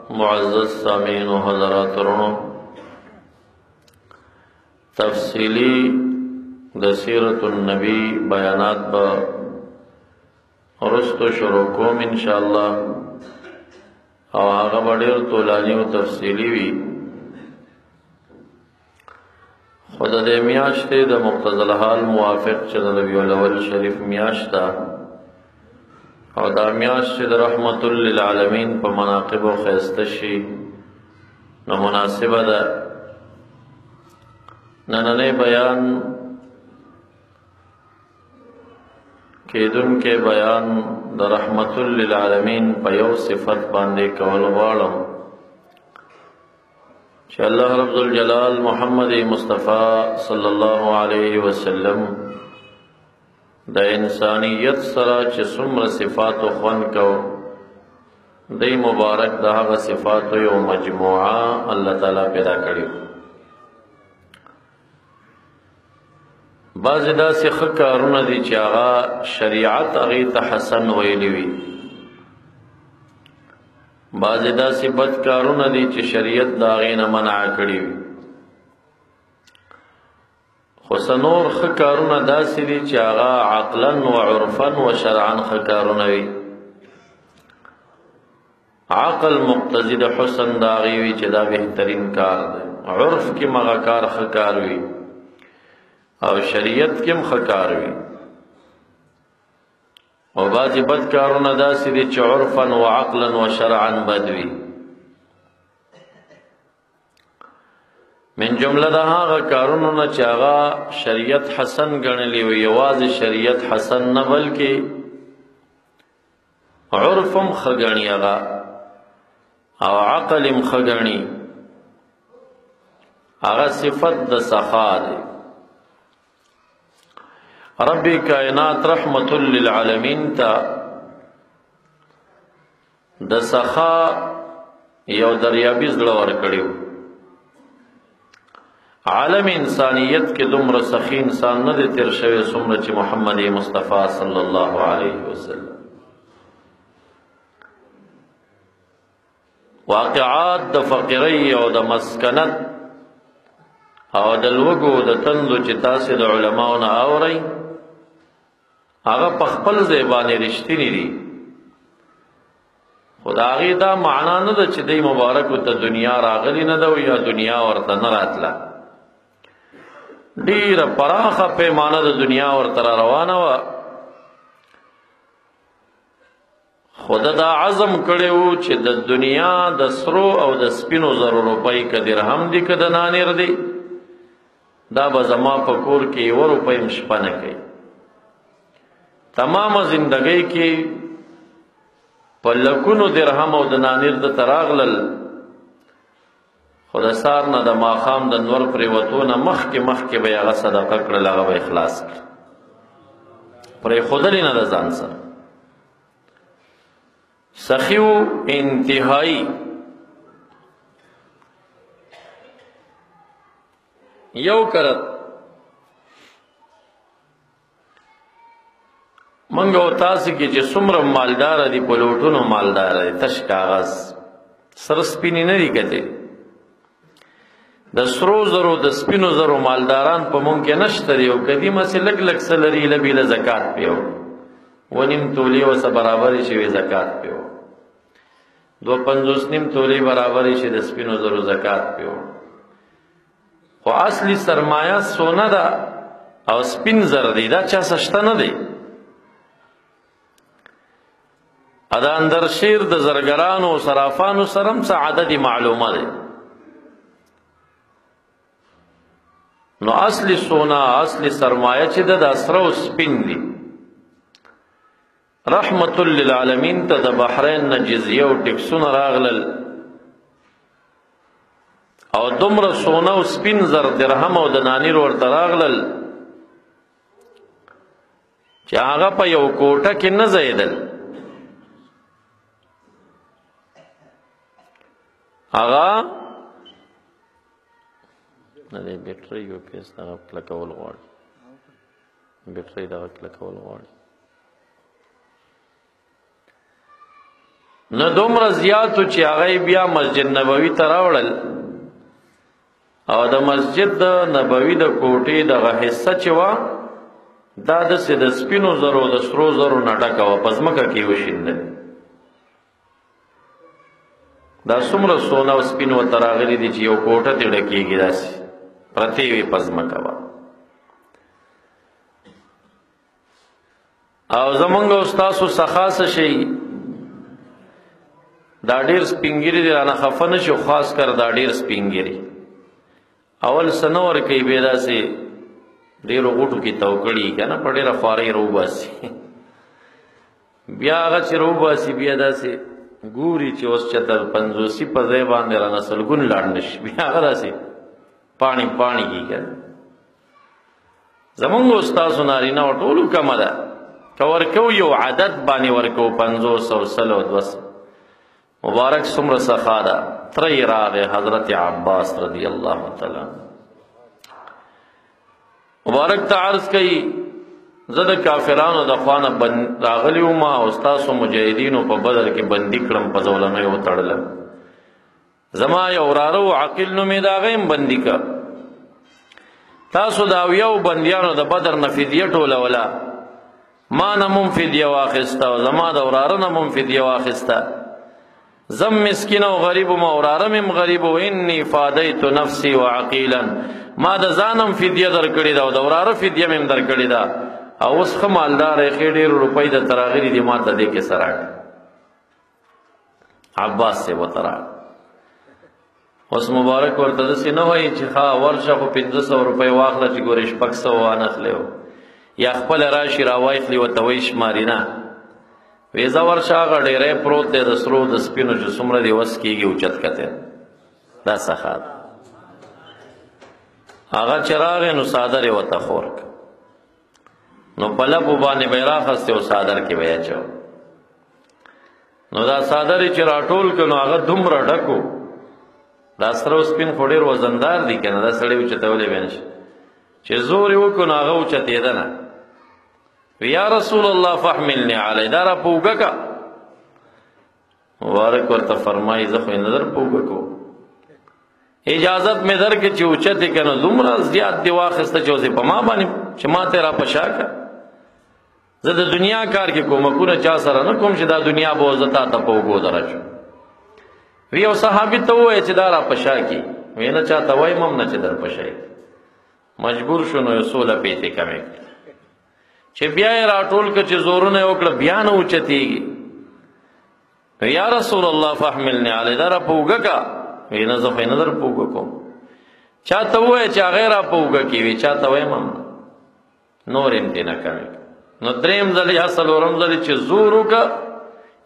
معزز سامعین و حضرات ورونو، تفصیلی د سیرت النبی بیانات با رستو شروع کوم انشاءاللہ، او هغه به ډېر طولاني او تفصیلي وي. خو د دې میاشتې د مقتضی الحال موافق چې د ربیع الاول شریف میاشت ده او دا میاشت چې د رحمت للعالمین په مناقبو ښایسته شي، نو مناسبه ده نننی بیان کیدونکې بیان د رحمت للعالمین په یو صفت باندې کول غواړم چې الله رب الجلال محمد مصطفی صلی الله علیه وسلم د انسانیت سره چې څومره صفات خوند کو، دی مبارک د هغه صفاتو یو مجموعه الله تعالی پیدا کړي. بعضې داسې ښه کارونه دي چې هغه شریعت هغې ته حسن ویلی وي، بعضې داسې بد کارونه دي چې شریعت د هغې نه منع کړي وي. خو نور ښه کارونه داسې دي چې هغه عقلا و عرفا و شرعا ښه کارونه وي. عقل مقتضی د حسن د هغې وي چې دا بهترین کار دی، عرف کې مغه کار ښه کار وي او شریعت کې هم ښه کار وي. او بعضې بد کارونه داسې دي چې عرفا و عقلا و شرعا بد وي. من جمله د هغه کارونو نه چې هغه شریعت حسن ګڼلی وي، یوازې شریعت حسن نه بلکې عرف هم ښه ګڼي هغه او عقل هم ښه ګڼي، هغه صفت د سخا دی. رب کائنات رحمت للعالمین تا د سخا یو دریابي زړه ورکړی و. عالم انسانیت کې دومره سخی انسان نه دی تیر شوی څومره چې محمد مصطفی صلی الله علیه وسلم. واقعات د فقیری او د مسکنت او د لوږو د تندو چې تاسې د علماو نه اورئ، هغه په خپل ځای باندې رښتیني دي. خو د هغې دا معنا نه ده چې دی مبارکو ته دنیا راغلی نه ده یا دنیا ورته نه راتله. ډېره پراخه پیمانه د دنیا ورته را روانه وه، خو ده دا عزم کړی و چې د دنیا د سرو او د سپینو زرو روپۍ که درهم دي که د نانیر دی، دا به زما په کور کې یوه روپۍ هم شپه نه کوي. تمامه زندګۍ کې په لکونو درهم او د نانیر دته راغلل، خو د سار نه د ماښام د نور پرېوتو نه مخکې به یې هغه صدقه کړل، هغه به اخلاص کړل، پرېښودل یې نه د ځان سره. سخي و انتهایی. یو کرت منګ او تاسې کې چې څومره مالداره دي، په لوټونو مالداره دي، تش کاغذ سره سپینې نه دي کتې. د سرو زرو د سپینو زرو مالداران په مونږ کې نشته دي، او کدي مسې لږ لږ څه لري لبیله زکات پې و 2.5 تولې ورسه برابرې شوې زکات پې و، 2.50 تولې برابرې شي د سپینو زرو زکات پې و. خو اصلي سرمایه سونه ده او سپین زر دی، دا چا څه شته نه دی. دا اندرشیر د زرګرانو او صرافانو سره هم څه عدد معلومه دی. نو اصلی سونا اصلی سرمایه چې د سره او سپین دی. رحمت للعالمین ته د بحرین نه جزیه او ټکسونه راغلل، او دومره سونا او سپین زر درهم او د نانیر ورته راغلل چې هغه په یو کوټه کې نه ځایېدل. هغه نه دی بیټرۍ یو پیس دغه کلکول غواړي، بیټرۍ دغه کلکول غواړي. نو دومره زیاتو چې هغه بیا مسجد نبوي ته راوړل او د مسجد د نبوي د کوټې دغه حصه چې وه دا داسې د سپینو زرو د سرو زرو نه ډکه وه په ځمکه کې وشیندل دا څومره سونه او سپین ورته راغلي دي چې یو کوټه ترې ډکېږي داسې پرتې وي په ځمکه به او زمونږ او ستاسو څخه څه شي دا ډېر سپینګیري دي رانه خفه نه شي خاص کر دا ډېر سپینګیري اول څه نه ورکوي بیا داسې ډېرو غوټو کې توکړي که نه په ډېره خوارۍ راوباسي بیا هغه چې راوباسي بیا داسې ګوري چې اوس چېرته پنځوسي په ځای باندې رانه سلګون لاړ نه شي بیا هغه داسې پاڼې پاڼې کېږي که نه زمونږ ستاسو نارینه و ټولو کمه ده که ورکو یو عدد باندې ورکو 500 او 100 او 200 مبارک څومره سخا ده تره راغی حضرت عباس رضی الله تعالی مبارک ته عرض کوي زه د کافرانو د خوانه راغلی وم او ستاسو مجاهدینو په بدر کې بندي کړم په زولنیو وتړلم زما یو وراره و عقیل نومې د هغه هم بندي که تاسو د اویاو بندیانو د بدر نه فدیه ټولوله ما نه مم فدیه واخیسته او زما د وراره نه مم فدیه واخیسته زم مسکین او غریب ما وراره مم غریب و انی فادیت نفسی و عقیلا ما د ځانم فدیه درکړې ده او د وراره فدیه مم درکړې ده او اوس ښه مالدار یې ښې ډېر روپۍ درته راغلي دي ما ته دې کې څه راکړه عباس صاحب ورته راکړه اوس مبارک ورته داسې نه وایي چې ښه ورشه خو 500 روپۍ واخله چې ګورې 600 وانخلې یا خپله راشي راواخلي ورته وایي شماري نه وی زه ورشه هغه ډېری پروت دی د سرو د سپینو چې څومره دې وس کېږي اوچت کتی دا سخا ده هغه چې راغی نو څادر یې ورته خور کړ نو په لپو باندې به یې راخستی او څادر کې به یې اچو نو دا څادر یې چې راټول کړ نو هغه دومره ډک و دا سره او سپین خو ډېر وزندار دي که نه دا سړی اوچتولی به نه شي چې زور یې وکړو نو هغه اوچتېده نه یا رسول الله فحملنی علی دا را په اوږه که مبارک ورته فرمایي زه خو یې نه در په اوږه کو اجازت مې درکړې چې اوچت یې که نو دومره زیات دې واخېسته چې اوس یې په ما باندې چې ما ته یې را په شا که زه د دنیا کار کې کومکونه چا سره نه کوم چې دا دنیا به زه تا ته په اوږو درچم وی یو صحابي ته ووایه چې دا را په شا کي وی نه چاته وایم هم نه چې در په شا کي مجبور شو نو یو 16 پیتې کمې کړې چې بیا یې راټول کړ چې زورونه یې وکړه بیا نه اوچتېږي یا رسول الله فحملنی علی دا را په اوږه که وی نه زه خو یې نه در په اوږه کوم چاته ووایه چې هغه یې را په اوږه کې وي چاته وایم هم نور یې دې نه کمې نو درېیم ځل یا څلورم ځل چې زور وکړه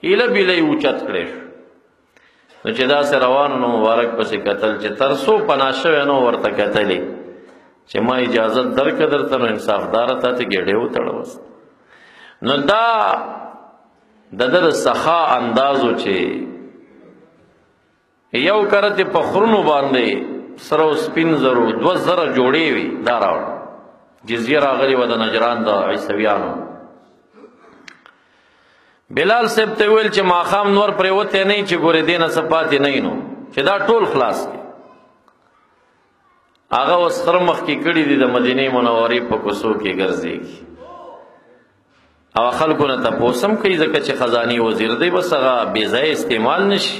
هیله بیله یې اوچت کړی شو نو چې داسې روانو نو مبارک پسې کتل چې تر څو پناه شوی نو ورته کتلې چې ما اجازت درکړه درته نو انصافداره تا ته ګېډې وتړوست نو دا د ده د سخا اندازو چې یو کرتې په خرونو باندې سره او سپین زرو 2000 جوړې وي دا راوړه جزیه راغلې وه د نجران د عیسویانو بلال صاحب ته ویل چې ماښام نور پرېوتی نه چې ګورې دې نه څه پاتې نه نو چې دا ټول خلاص کړي هغه اوس خره مخکې کړي دي د مدینې منورې په کوڅو کې ګرځېږي او خلکو نه تپوس هم کوي ځکه چې خزانې وزیر دی بس هغه بې ځایه استعمال نشي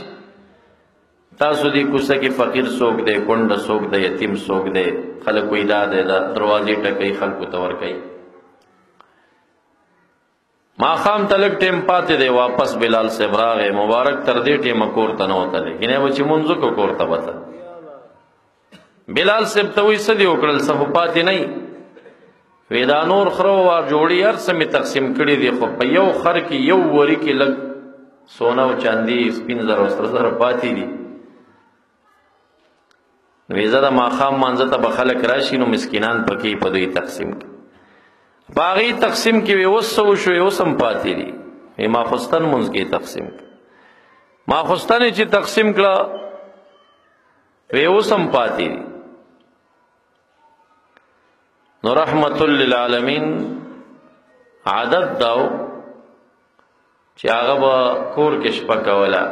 تاسو دې کوڅه کې فقیر څوک دی کونډه څوک دی یتیم څوک دی خلک وایي دا دی دا دروازې ټکوي خلکو ته ورکوي ماښام ته لږ ټیم پاتې دی واپس بلال صاحب راغی مبارک تر دې ټیمه کور ته نه وتلی ګینې به چې مونځ وکړو کور ته به بلال صاحب ته وایي څه دې وکړل څه خو پاتې نه وی دا نور خره وار جوړي هر څه مې تقسیم کړي دي خو په یو خر کې یو وري کې لږ سونه او چاندي سپین زر او سره زر پاتې دي وی زه د ماښام مانځه ته به خلک راشي نو مسکینان پکې په دوی تقسیم کړي په هغې تقسیم کې وی اوس څه وشوې اوس هم پاتې دي وی ماخوستن مونځ کې تقسیم کړه ماخوستن یې چې تقسیم کړه وی اوس هم پاتې دي نو رحمت للعالمین عادت داو چې هغه به کور کې شپه کوله،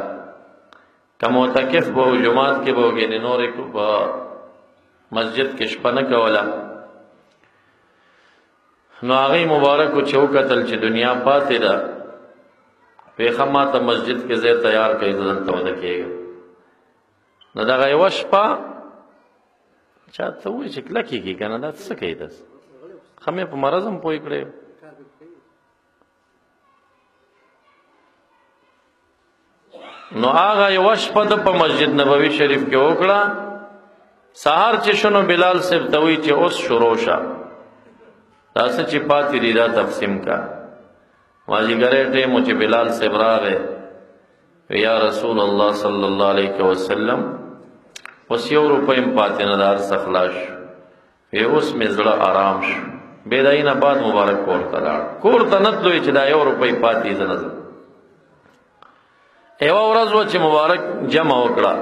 که معتکف به و جماعت کې به و، ګینې نورې به مسجد کې شپه نه کوله. نو هغې مبارکو چې وکتل چې دنیا پاتې ده، پیښه ما ته مسجد کې ځای تیار کړئ، زه دلته ونه کېږم. نو دغه یوه شپه چا ته ووایي چې کلکې کېږي که نه، دا څه کوي داسې؟ ښه مې په مرض هم پوه کړی. نو هغه یوه شپه ده په مسجد نبوي شریف کې وکړه. سهار چې شنو بلال صاحب ته وایي چې اوس شروع شه، دا څه چې پاتې دي دا تقسیم کا. مازدیګری ټیم و چې بلال صاحب راغی، یا رسول الله صلی الله علیه وسلم اوس 1 روپۍ هم پاتې نه ده، هر څه خلاص شو. وی اوس مې زړه آرام شو. بې د نه بعد مبارک کور ته لاړ. کور ته نه تلوی چې دا 1 روپۍ پاتې زه نه ځم. یوه ورځ وه چې مبارک جمع وکړه.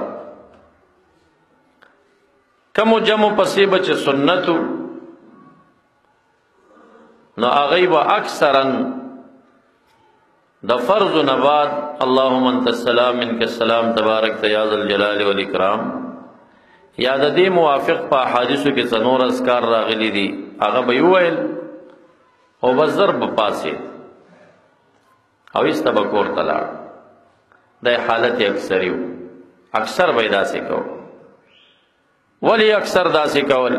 کمو جمع پسې به چې سنتو، نو هغوی به اکثرا د فرض نه بعد اللهم انت السلام منک السلام تبارک یا ذا الجلال والاکرام، یا د دې موافق په احادیثو کې څه نور اذکار راغلي دي هغه به یې وویل او بس زر به پاسېد او ایسته به کور ته لاړ. دا حالت اکثری و. اکثر به یې داسې کول. ولی اکثر داسې کول؟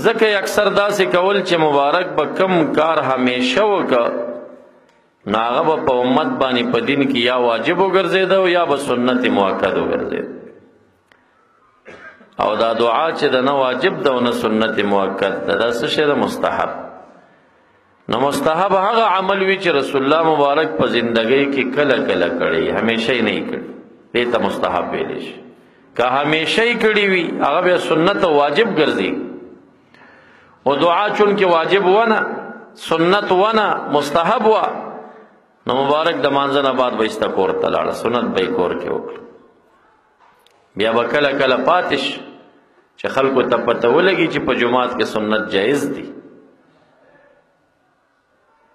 ځکه اکثر داسې کول چې مبارک به کم کار همیشه وکړه، نو هغه به په امت باندې په دین کې یا واجب وګرځېده او یا به سنت مؤکد وګرځېده. او دا دعا چې د نه واجب ده او نه سنت مؤکد ده، دا څه شی ده؟ مستحب. نو مستحب هغه عمل وي چې رسول الله مبارک په زندګۍ کې کله کله کړی، همیشه یې نه یې کړی، دې ته مستحب ویلی شي. که همیشه یې کړي وي هغه بیا سنت او واجب ګرځي. او دعا چون کې واجب ونه، سنت ونه، مستحب وه، نو مبارک د مانځه نه بعد به ایسته کور ته لاړه، سنت به یې کور کې وکړه. بیا به کله کله پاتې شي چې خلکو ته پته ولګي چې په جماعت کې سنت جایز دي.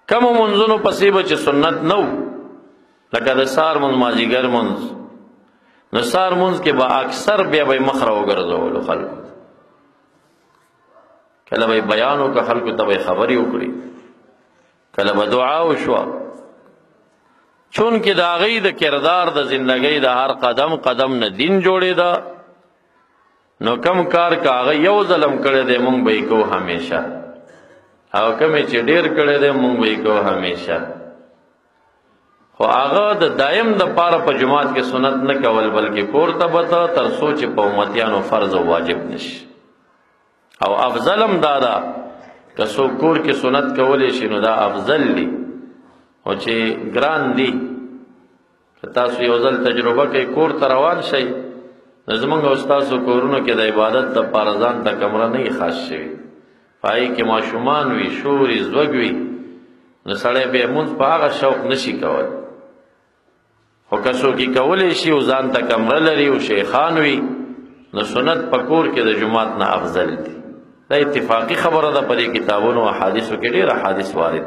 کمو منځونو پسې به چې سنت نه و، لکه د سهار منځ، مازدیګر منځ، نو سهار منځ کې به اکثر بیا به یې مخ را وګرځولو خلکو ته. کله به یې بیان وکړه، خلکو ته به یې خبرې وکړي، کله به دعا وشوه. چون کې د هغې د کردار د زندګۍ د هر قدم قدم نه دین جوړېده، نو کم کار که هغه یو ځلم کړی دی مونږ به یې کوو همیشه، او کمې چې ډېر کړی دی مونږ به یې کوو همیشه. خو هغه د دایم د پاره په جماعت کې سنت نه کول، بلکې کور ته به ته تر څو چې په امتیانو فرض او واجب نشي. او افضلم دا ده که څوک کور کې سنت کولی شي نو دا افضل دی. او چې ګران دي که تاسو یو ځل تجربه کوئ، کور ته روان شئ، نو زمونږ او ستاسو کورونو کې د عبادت دپاره ځان ته کمره نه وي خاص شوي، په هغې کې ماشومان وي، شور وي، زوږ وي، نو سړی بیا لمونځ په هغه شوق نشي کولی. خو که څوک یې کولی شي او ځان ته کمره لري او شیخان وي، نو سنت په کور کې د جماعت نه افضل دي. دا اتفاقی خبره ده، په دې کتابونو او احادیثو کې ډېر احادیث وارد.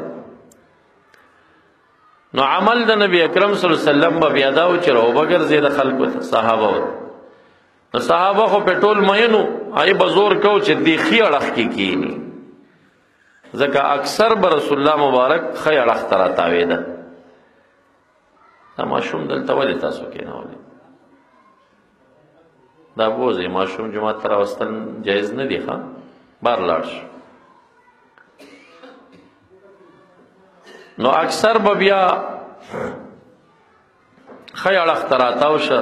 نو عمل د نبی اکرم صلی الله علیه وسلم به بیا دا و چې راوبه ګرځېده خلکو ته، صحابه و. نو صحابه خو په ټول مینو، هغې به زور کو چې دې ښي اړخ کې کښېني، ځکه اکثر به رسول الله مبارک ښی اړخ ته راتاوېده. دا ماشوم دلته ولې تاسو کېنولی؟ دا بوځئ، ماشوم جومات ته راوستل جایز نه دي، ښه بار لاړ شو. نو اکثر به بیا ښی اړخ ته راتاو شه،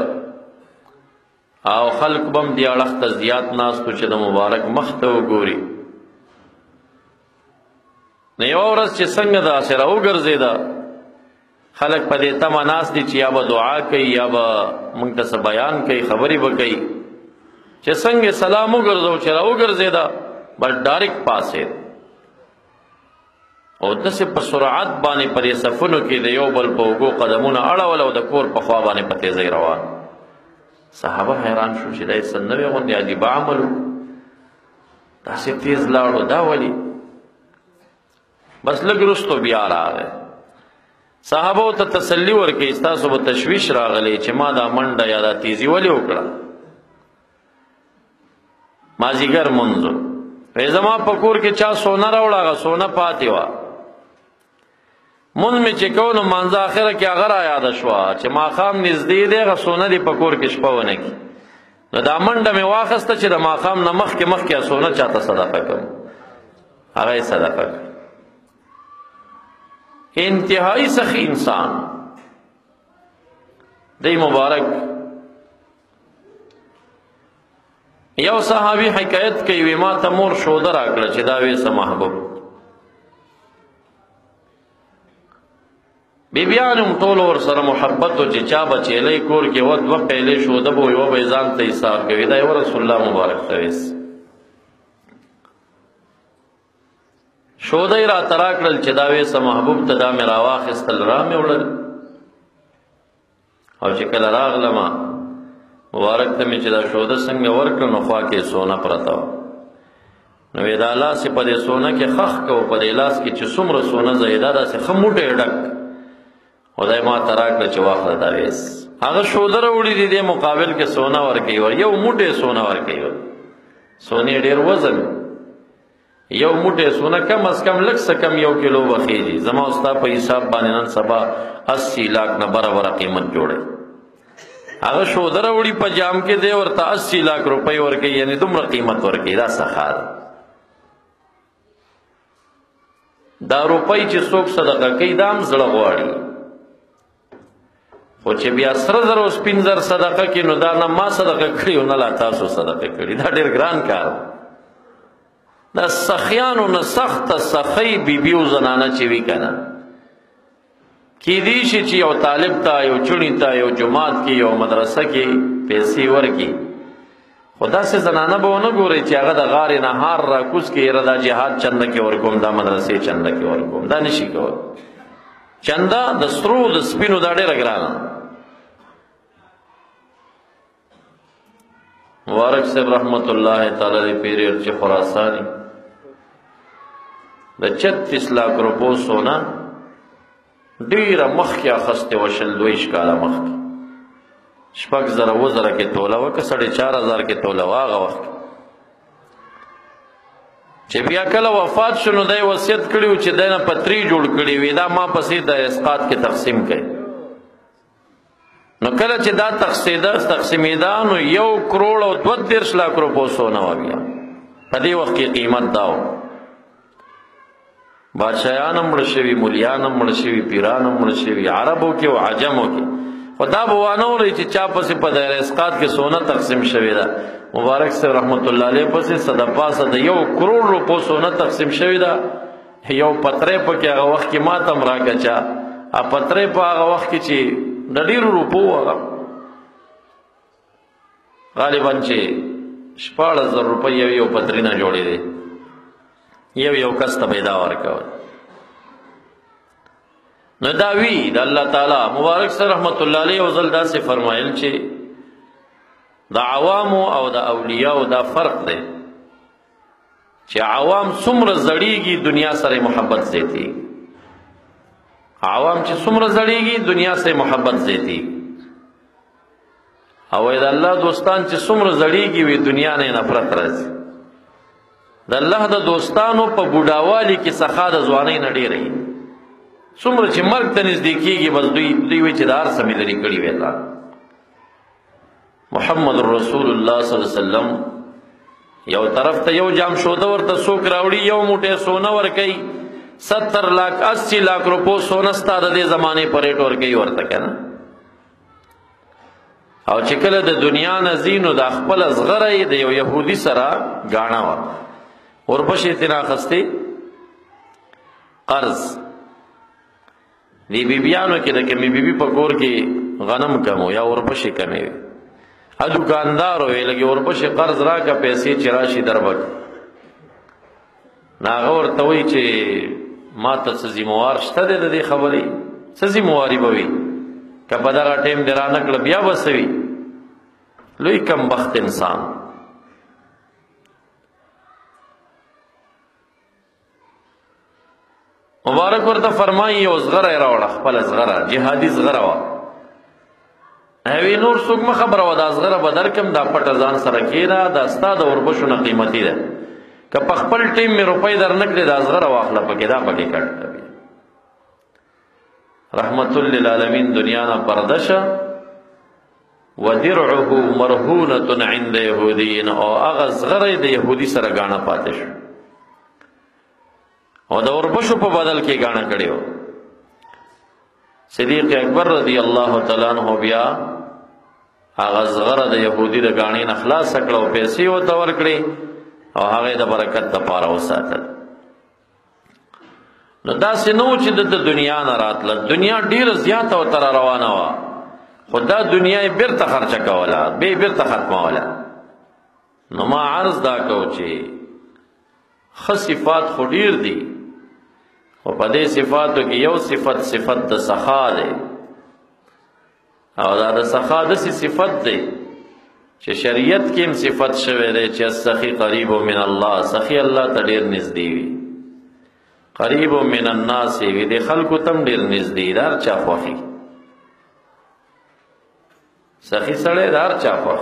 او خلق بم دی اړخ ته زیات ناستو چې د مبارک مخ ته وګوري. نو یوه ورځ چې څنګه داسې راوګرځېده، خلک په دې تمه ناست دي چې یا به دعا کوي یا به موږ ته څه بیان کوي، خبرې به کوي. چې څنګه سلام وګرځو چې راوګرځېده، بس ډایرکټ پاسېد او داسې په سرعت باندې په دې صفونو کې د یو بل په اوږو قدمونه اړول او د کور په خوا باندې په تیزۍ روان. صحابه حیران شو چې دا یې څه نوی غوندې عجیبه عمل و، داسې تیز لاړو، دا ولې؟ بس لږ وروستو بیا راغی، صحابو ته تسلی ورکړي ستاسو به تشویش راغلی چې ما دا منډه یا دا تیزی ولې وکړه. مازیګر منځو زما په کور کې چا سونه راوړه، هغه سونه پاتې وه. مونځ مې چې کوو نو مانځه اخره کې هغه را یاده شوه چې ماښام نږدې دی، هغه سونه دې په کور کې شپه ونه کړي. نو دا منډه مې واخیسته چې د ماښام نه مخکې سونه چاته صدقه کړم، هغه یې صدقه کړ. انتہائی سخی انسان دی مبارک. یو صحابی حکایت کوي وی ما ته مور شوده راکړه چې دا وې څه محبوب. بیبیانو هم ټول ورسره محبت و چې چا به چیلی کور کې و دوه پیلې شوده به یوه به یې ځان ته حساب کوي. دا یو رسول الله مبارک ته ویس شوده یې راته راکړل چې دا وې څه محبوب ته دا مې راواخیستل را مې وړل، او چې کله راغلمه مبارک ته مې چې دا شوده څنګه ورکړه نو خوا کې سونه پرته وه. نو وی دا لاس یې په دې سونه کې خښ کوو، په دې لاس کې چې څومره سونه ځایده داسې ښه موټی ډک خدای ما ته راکړه چې واخله دا ویس. هغه شوده راوړي دي دې مقابل کې سونه ورکوي ور، یو موټی سونه ورکوي ور. سونې ډېر وزن، یو موټی سونه کم از کم لږ څه کم 1 کیلو به خیږي. زما ستا په حساب باندې نن سبا 80 لاک نه برابره قیمت جوړی. هغه شوده راوړي په جام کې دی ورته 80 لاک روپۍ ورکوي، یعنی دومره قیمت ورکوي. دا سخا ده. دا روپۍ چې څوک صدقه کوي دا هم زړه غواړي، خو چې بیا سره زر او سپین زر صدقه کړي نو دا نه ما صدقه کړي او نه لا تاسو صدقه کړي. دا ډېر ګران کار دی. دا سخیانو نه سخته سخی بیبي او زنانه چې وي که نه، کیدی شي چې یو طالب ته، یو چوڼي ته، یو جماعت کې، یو مدرسه کې پیسې ورکړي، خو داسې زنانه به ونه ګورئ چې هغه د غارې نه هار راکوز کړي یاره دا جهاد چنده کې ورکوم، دا مدرسې چنده کې ورکوم. دا نشي کولی. چنده د سرو د سپینو دا ډېره ګرانه. مبارک صاحب رحمت الله تعالی علیہ پیریر چې خراسانی د 36 لاک روپو سونا ډیره مخکې اخیستې وه، 22 کاله مخکې 6,000 وزره کې توله وه که 4,500 کې توله وه. هغه وخت چې بیا کله وفات شو نو دی وصیت کړي و چې دی نه پتري جوړ کړي وي دا ما پسې د اسقاط کې تقسیم کړي. نو کله چې دا تقسیمېده نو 1,32 لاک روپو سونه وه. بیا په دې وخت کې قیمت دا و. بادشاهان هم مړه شوي، مولیان هم مړه شوي، پیران هم مړه شوي، عربو کې او عجمو کې. خو دا به وانه ورئ چې چا پسې په دایره اسقاط کې سونه تقسیم شوې ده. مبارک صاحب رحمت الله علیه پسې صد پاسه د 1 کروڑ روپو سونه تقسیم شوې ده. یو پتری پکې هغه وخت کې ما ته هم راکړه چا. پتری په هغه وخت کې چې د ډېرو روپو هغه غالبا چې 14,000 روپۍ یو پتري نه جوړې دی. یو کس ته به یې دا ورکول. نو دا وی د الله تعالی مبارک صاحب رحمت الله علیه یو ځل داسې فرمایل چې د عوامو او د اولیاءو دا فرق دی چې عوام څومره زړیږي دنیا سره محبت زیاتی. عوام چې څومره زړیږي دنیا سره محبت زیاتی، او د الله دوستان چې څومره زړیږي وي دنیا نه نفرت راځي. د الله د دوستانو په بوډاوالي کې سخا د ځوانۍ نه ډېره وي. څومره چې مرګ ته نږدې کېږي بس دوی وایي چې د هر څه مې لرې کړي وي الله. محمد رسول الله صلی الله علیه وسلم یو طرف ته یو جام شوده ورته څوک راوړي، یو موټی سونه ورکوي، 70 لاک 80 لاک روپو سونه ستا د دې زمانې په ریټ ورکوي ورته که نه. او چې کله د دنیا نه ځي نو د خپله زغره یې د یو یهودي سره ګاڼه وه، ورپسې یې ترې اخیستې قرض. دې بیبیانو کې د کمې بیبي په کور کې غنم کم و یا ورپسې کمې وي، دکاندار وی لګي ورپسې قرض راکړه پیسې چې راشي دربک. نو هغه ورته وایي چې ما ته څه ذموار شته دی د دې خبرې؟ څه ذمواري به وي که په دغه ټیم دې رانه کړه بیا به څه وي؟ لوی کم بخت انسان. مبارک ورته فرمایي یو زغره یې راوړه، خپله زغره، جهادي زغره وه. هغې نور څوک مه خبره وه، دا زغره به درکړم، دا پټه ځان سره کښېنه، دا ستا د وربشو نه قیمتي ده، که په خپل ټیم مې روپۍ در نه کړې دا زغره واخله پکې، دا پکې کټ کوي. رحمت للعالمین دنیا نه پرده شه. ودرعه مرهونة عند یهودین، او هغه زغره د یهودي سره ګاڼه پاتې شو او د وربشو په بدل کې ګاڼه کړې وه. صدیق اکبر رضی الله تعالی عنہ بیا هغه زغره د یهودي د ګاڼې نه خلاصه کړه او پیسې ورته ورکړې او هغه د برکت لپاره وساتل. نو داسې نه و چې د دنیا نه راتله، دنیا ډېره زیاته ورته را روانه وه، خو دا دنیا یې بیرته خرچه کوله، بیرته ختموله. نو ما عرض دا کو چې ښه صفات خو ډېر دي، خو په دې صفاتو کې یو صفت د سخا دی، او دا د سخا داسې صفت دی چې شریعت کې هم صفت شوی دی چې السخي قریب من الله، سخي الله ته ډېر نږدې وي، قریب من الناس وي، د خلکو ته هم ډېر نږدې، د هر چا خوښي. سخي سړی د هر چا خوښ،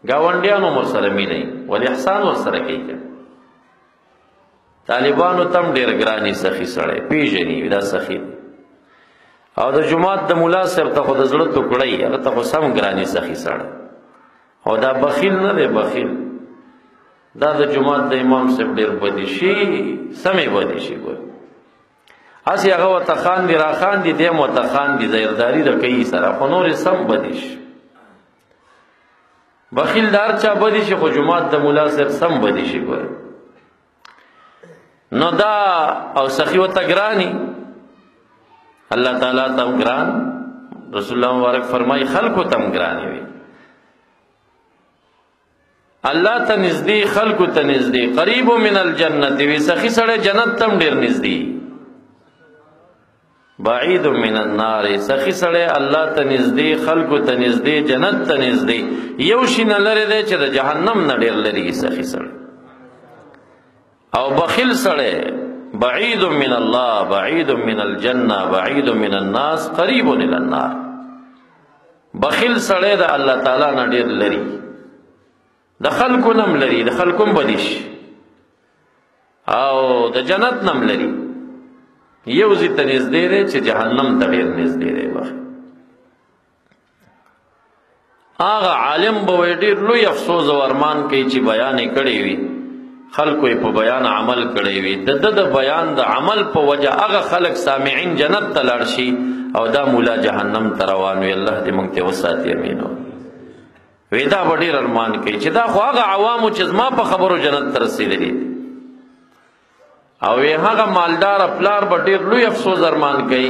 ګاونډیانو ورسره مینه ولې احسان ورسره کوي. طالبانو تم ډېر ګراني سخي سړی پیژني دا سخي، او د جماعت د ملا صاحب ته خو د زړه ټوکړی هغه ته خو سم ګراني سخي سړی، او دا بخیل نه دی، بخیل دا د جماعت د امام صاحب ډېر بدي شي، سمې بدي شي. ګور هسې هغه ورته خاندي را خاندي، دی هم ورته خاندي، زیرداري د کوي سره، خو نورې سم بدي شي. بخیل د هر چا بدي شي، خو جماعت د ملا صاحب سم بدي شي. ګور نو دا او سخی ورته ګراني، الله تعالی ته هم ګران، رسول الله مبارک فرمایي خلکو ته هم ګراني وي، الله ته نږدې، خلکو ته نږدې. قریب من الجنت وي، سخی سړی جنت ته هم ډېر نږدې. بعید من النار، سخی سړی الله ته نږدې، خلکو ته نږدې، جنت ته نږدې. یو شي نه لرې دی چې د جهنم نه ډېر لرې سخی سړی. او بخیل سړی بعید من الله، بعید من الجنه، بعید من الناس، قریب الى النار. بخیل سړی د الله تعالی نه ډېر لري، د خلکو نم لري، د خلکو هم بدي شي، او د جنت نم لري. یو ځای ته نږدې دی چې جهنم ته ډېر نږدې دی. هغه عالم به وایي ډېر لوی افسوس او ارمان کوي چې بیان یې کړی وي، خلکو یې په بیان عمل کړی وي، د بیان د عمل په وجه هغه خلک سامعین جنت ته لاړ شي او دا مولا جهنم ته روان وي. الله دې موږ ته وساتي، امین. وی دا به ډېر ارمان کوي چې دا خو هغه عوامو چې زما په خبرو جنت ته رسېدلي دي، او وی هغه مالدار پلار به ډېر لوی افسوس ارمان کوي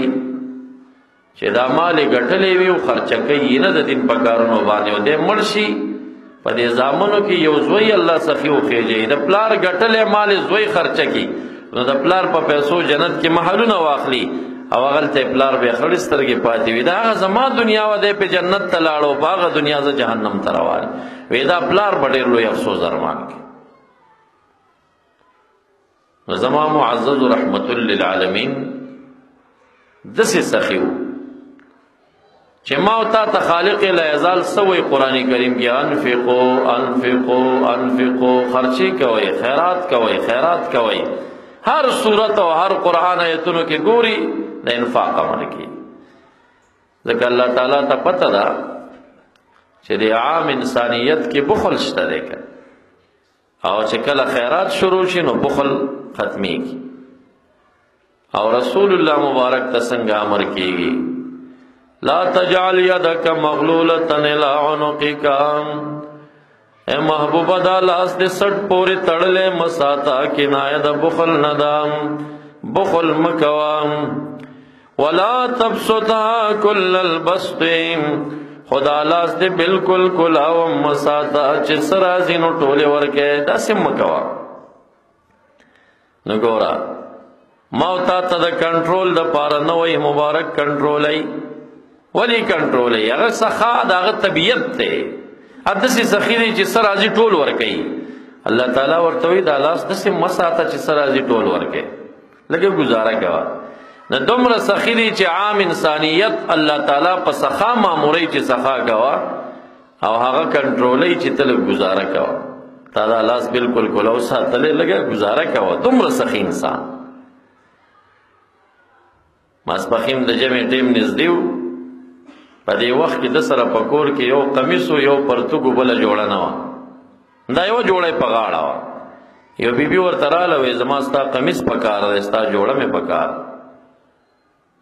چې دا مال یې ګټلی وي او خرچه کوي نه د دین په کارونو باندې، او دی مړ شي په دې زامنو کې یو زوی الله سخي وخېږي، د پلار ګټلی مال زوی خرچه کړي، نو د پلار په پیسو جنت کې محلونه واخلي، او هغلته پلار به خړې سترګې پاتې وي، دا هغه زما دنیا وه، دی په جنت ته لاړو، په هغه دنیا زه جهنم ته روان. وی دا پلار به ډېر لوی افسوس ارمان کوي. نو زما معزز رحمت للعالمین داسې سخي و چې ما او تا ته خالق لا یزال سوی قرآن کریم کې انفقو انفقو انفقو، خرچی کوئ، خیرات کوئ، خیرات کوئ. هر صورت او هر قرآن آیتونو کې ګوري د انفاق امر کوي، ځکه الله تعالی ته پته ده چې د عام انسانیت کې بخل شته دی، او چې کله خیرات شروع شي نو بخل ختمیږي. او رسول الله مبارک ته څنګه امر کیږي، لا تجعل يدك مغلولة الى عنقك، اے محبوبہ دا لاس دے سٹ پوری تڑلے مساتا کنایہ دا بخل ندام، بخل مکوام. ولا تبسطها كل البسط، خدا لاس دے بالکل کلاو مساتا چه سرازی نو ٹولے ورکے، دا سم مکوا. نگورا موتا تا دا کنٹرول دا پارا نوی مبارک کنٹرول ای، ولی کنٹرول ای، اگر سخا دا اگر طبیعت تے دسی سخی دی چې سرازی ټول ورکي، الله تعالی ورته وی دا لاس دسی مساته چې سرازی ټول ورکي، لکه گزاره کوا. نه دومره سخي دي چې عام انسانیت الله تعالی په سخا ماموري چې سخا کوا او هغه کنټرولي چې تل گزاره کوا تا دا لاس بالکل کولو ساتلې لګه گزاره کوا دومره سخي انسان. ماسپخیم د جمع ټیم نږدې و په دې وخت کې د سره په کور کې یو قمیص او یو پرتګو بله جوړه نه وه دا یوه جوړه یې په غاړه وه یو بیبي ورته راغله وایي زما ستا قمیص پکار دی ستا جوړه مې پکار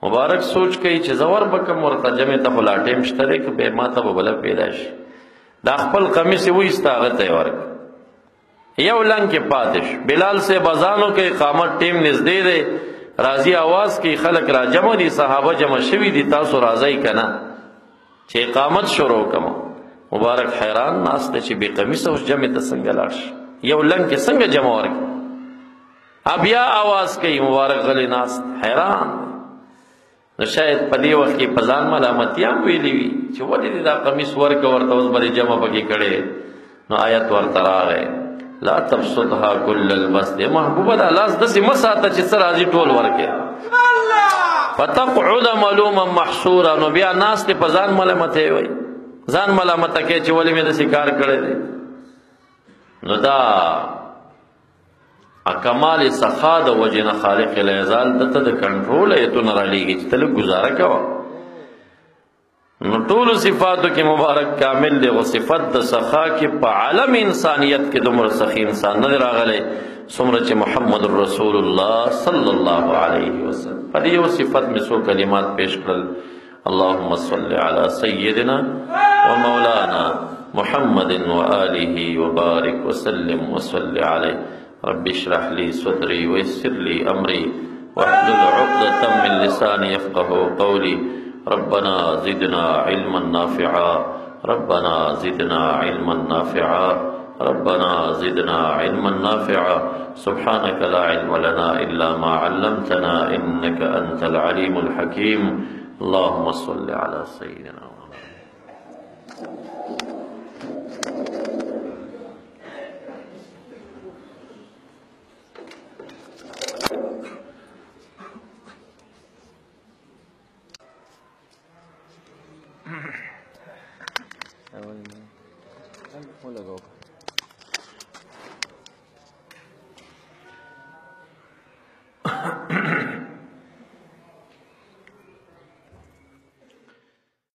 مبارک سوچ کوي چې زه وربکم ورته جمع ته خو لا ټیم شته دی که بیا ما ته به بله پیدا شي دا خپل قمیص یې وایسته هغه ته یې ورکړه یو لنګ کې پاتې شو بلال صاحب اذانو کې اقامت ټیم نږدې دی راځي आवाज کې خلک را جمع دي صحابه جمع شوي دي تاسو راځئ که نه چې اقامت شروع کړم مبارک حیران ناست دی چې بې قمیصه اوس جمع ته څنګه لاړ شي یو لنګ کې څنګه جمع ورکړي بیا आवाज کوي مبارک غلی ناست حیران نو شاید په دې وخت کې په ځان ملامتیا هم ویلي وي چې ولې دې دا قمیص ورکړه ورته اوس به دې جمع پکې کړې نو آیت ورته راغی لا تبسطها كل البسط محبوبه دا لاس داسې مه ساته چې څه راځي ټول ورکې فتقعد ملوما محصورا نو بیا ناست په ځان ملامتې وي ځان ملامته کوي چې ولې مې داسې کار کړی دی نو دا کمال سخا د وجې نه خالق العزال دته د کنټرول ایتونه رالیږي چې ته لږ ګزاره کوه نو ټولو صفاتو کې مبارک کامل دی او صفت د سخا کې په عالم انسانیت کې دومره سخي انسان نه دی راغلی څومره چې محمد رسول الله صلی الله علیه وسلم په دې یو صفت مې څو کلمات پیش کړل اللهم صل علی سیدنا ومولانا محمد وآله وبارک وسلم وصل علیه رب اشرح لي صدري ويسر لي أمري واحلل عقدة من لساني يفقه قولي ربنا زدنا علما نافعا ربنا زدنا علما نافعا ربنا زدنا علما نافعا سبحانك لا علم لنا إلا ما علمتنا إنك أنت العليم الحكيم اللهم صل على سيدنا محمد